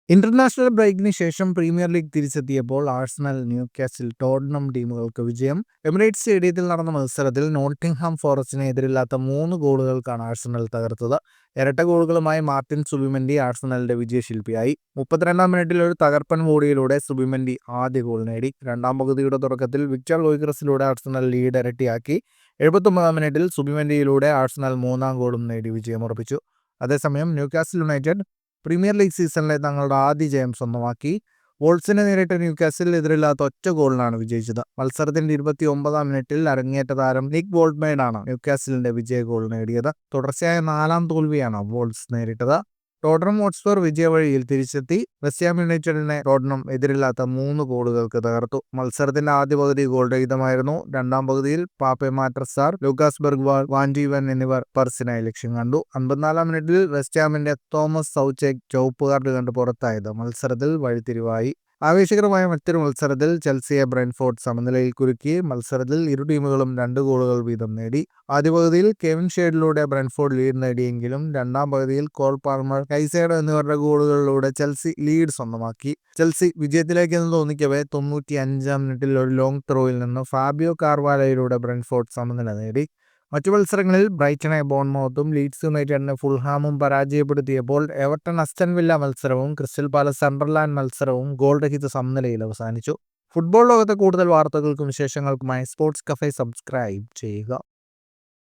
International ബ്രേക്കിന് ശേഷം Premier League തിരിച്ചെത്തിയപ്പോൾ ആഴ്സണൽ, ന്യൂകാസിൽ, ടോട്ടനം ടീമുകൾക്ക് വിജയം. എമിറേറ്റ്സ് സ്റ്റേഡിയത്തിൽ നടന്ന മത്സരത്തിൽ നോട്ടിംഗ്ഹാം ഫോറസ്റ്റിനെ എതിരില്ലാത്ത 3 ഗോളുകൾക്കാണ് ആഴ്സണൽ തകർത്തത്. ഇരട്ട ഗോളുകളുമായി മാർട്ടിൻ സുബിമെൻഡി ആഴ്സണലിന്റെ വിജയശില്പിയായി. 32-ാം മിനിറ്റിൽ ഒരു തകർപ്പൻ വോളിയിലൂടെ സുബിമെൻഡി ആദ്യ ഗോൾ നേടി. രണ്ടാം പകുതിയുടെ തുടക്കത്തിൽ വിക്ടർ ഗോയ്ക്രസിലൂടെ ആഴ്സണൽ ലീഡ് ഇരട്ടിയാക്കി. 79-ാം മിനിറ്റിൽ സുബിമെൻഡിയിലൂടെ ആഴ്സണൽ 3-ാം ഗോളും നേടി വിജയമുറപ്പിച്ചു. അതേസമയം ന്യൂകാസിൽ യുണൈറ്റഡ് പ്രീമിയർ ലീഗ് സീസണിലെ തങ്ങളുടെ ആദ്യ ജയം സ്വന്തമാക്കി. വോൾസിനെ നേരിട്ട ന്യൂകാസിൽ എതിരില്ലാത്ത ഒറ്റ ഗോളിനാണ് വിജയിച്ചത്. മത്സരത്തിന്റെ 29-ാം മിനിറ്റിൽ അരങ്ങേറ്റ താരം നിക് ബോൾട്ട്മെയ്ഡാണ് ന്യൂകാസിലിന്റെ വിജയ ഗോൾ നേടിയത്. തുടർച്ചയായ 4-ാം തോൽവിയാണ് വോൾസ് നേരിട്ടത്. ടോട്ടനം ഹോട്ട്സ്പർ വിജയവഴിയിൽ തിരിച്ചെത്തി. വെസ്റ്റ് ഹാം യുണൈറ്റഡിനെ ടോട്ടനം എതിരില്ലാത്ത 3 ഗോളുകൾക്ക് തകർത്തു. മത്സരത്തിന്റെ ആദ്യ പകുതി ഗോൾ രഹിതമായിരുന്നു. രണ്ടാം പകുതിയിൽ പാപ്പെ മാറ്റർ സാർ, ലൂക്കാസ് ബെർഗ്വാൾ, വാൻഡീവൻ എന്നിവർ പർസിനായി ലക്ഷ്യം കണ്ടു. 54-ാം മിനിറ്റിൽ വെസ്റ്റ് ഹാമിന്റെ തോമസ് സൗചേക്ക് ചുവപ്പ് കാർഡ് കണ്ട് പുറത്തായത് മത്സരത്തിൽ വഴിത്തിരിവായി. ആവേശകരമായ മറ്റൊരു മത്സരത്തിൽ ചെൽസിയെ ബ്രെൻഫോർഡ് സമനിലയിൽ കുരുക്കി. മത്സരത്തിൽ ഇരു ടീമുകളും 2 ഗോളുകൾ വീതം നേടി. ആദ്യ പകുതിയിൽ കെവിൻ ഷേഡിലൂടെ ബ്രെൻഫോർഡ് ലീഡ് നേടിയെങ്കിലും രണ്ടാം പകുതിയിൽ കോൾ പാൽമർ, കൈസേഡോ എന്നിവരുടെ ഗോളുകളിലൂടെ ചെൽസി ലീഡ് സ്വന്തമാക്കി. ചെൽസി വിജയത്തിലേക്കെന്ന് തോന്നിക്കവേ 95-ാം മിനിറ്റിൽ ഒരു ലോങ് ത്രോയിൽ നിന്ന് ഫാബിയോ കാർവാലയിലൂടെ ബ്രെൻഫോർഡ് സമനില നേടി. മറ്റു മത്സരങ്ങളിൽ ബ്രൈറ്റനെ ബോൺമൗത്തും ലീഡ്സ് യുണൈറ്റഡിനെ ഫുൾഹാമും പരാജയപ്പെടുത്തിയപ്പോൾ എവർട്ടൺ അസ്റ്റൺ വില്ല മത്സരവും ക്രിസ്റ്റൽ പാലസ് സണ്ടർലാൻഡ് മത്സരവും ഗോൾ രഹിത സമനിലയിൽ അവസാനിച്ചു. ഫുട്ബോൾ ലോകത്തെ കൂടുതൽ വാർത്തകൾക്കും വിശേഷങ്ങൾക്കുമായി സ്പോർട്സ് കഫേ സബ്സ്ക്രൈബ് ചെയ്യുക.